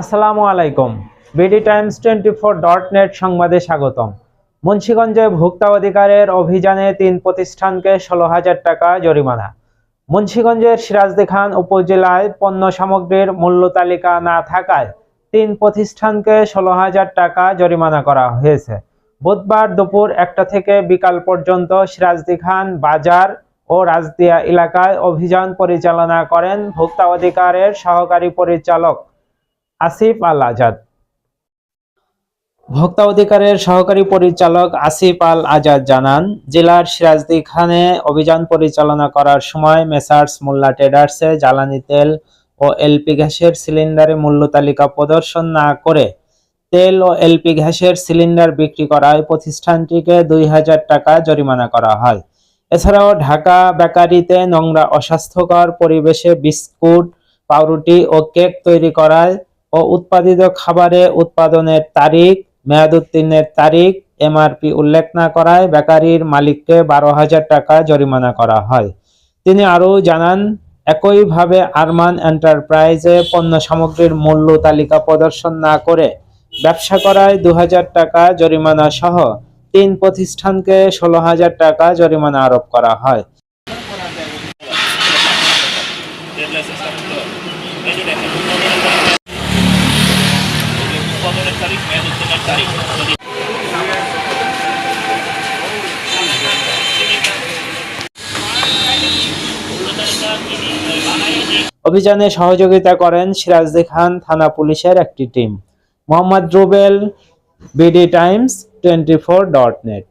আসসালামু আলাইকুম। BD Times 24.net সংবাদে স্বাগতম। মুন্সিগঞ্জে ভোক্তা অধিকারের অভিযানে 3 প্রতিষ্ঠানকে 16,000 টাকা জরিমানা। মুন্সিগঞ্জের সিরাজদি খান উপজেলায় পণ্য সামগ্রীর মূল্য তালিকা না থাকায় 3 প্রতিষ্ঠানকে 16,000 টাকা জরিমানা করা হয়েছে। বুধবার দুপুর 1টা থেকে বিকাল পর্যন্ত সিরাজদি খান বাজার ও রাজদিয়া এলাকায় অভিযান পরিচালনা করেন ভোক্তা অধিকারের সহকারী পরিচালক আসিফ আল আজাদ। ভোক্তা অধিকারের সহকারী পরিচালক আসিফ আল আজাদ জানান, জেলার সিরাজদি খানে অভিযান পরিচালনা করার সময় মেসার্স মোল্লা ট্রেডার্সে জ্বালানি তেল ও এলপি গ্যাসের সিলিন্ডারে মূল্য তালিকা প্রদর্শন না করে তেল ও এলপি গ্যাসের সিলিন্ডার বিক্রি করায় প্রতিষ্ঠানটিকে 2,000 টাকা জরিমানা করা হয়। এছাড়াও ঢাকা বেকারিতে নোংরা অস্বাস্থ্যকর পরিবেশে বিস্কুট, পাউরুটি ও কেক তৈরি করায় ও উৎপাদিত খাবারে উৎপাদনের তারিখ, মেয়াদ উত্তীর্ণের তারিখ, এমআরপি উল্লেখ না করায় বেকারির মালিককে 12,000 টাকা জরিমানা করা হয়। তিনি আরও জানান, একইভাবে আরমান এন্টারপ্রাইজে পণ্য সামগ্রীর মূল্য তালিকা প্রদর্শন না করে ব্যবসা করায় 2,000 টাকা জরিমানা সহ 3 প্রতিষ্ঠানকে 16,000 টাকা জরিমানা আরোপ করা হয়। অভিযানে সহযোগিতা করেন সিরাজদি খান থানা পুলিশের একটি team. Mohammad Rubel, BD Times 24.net।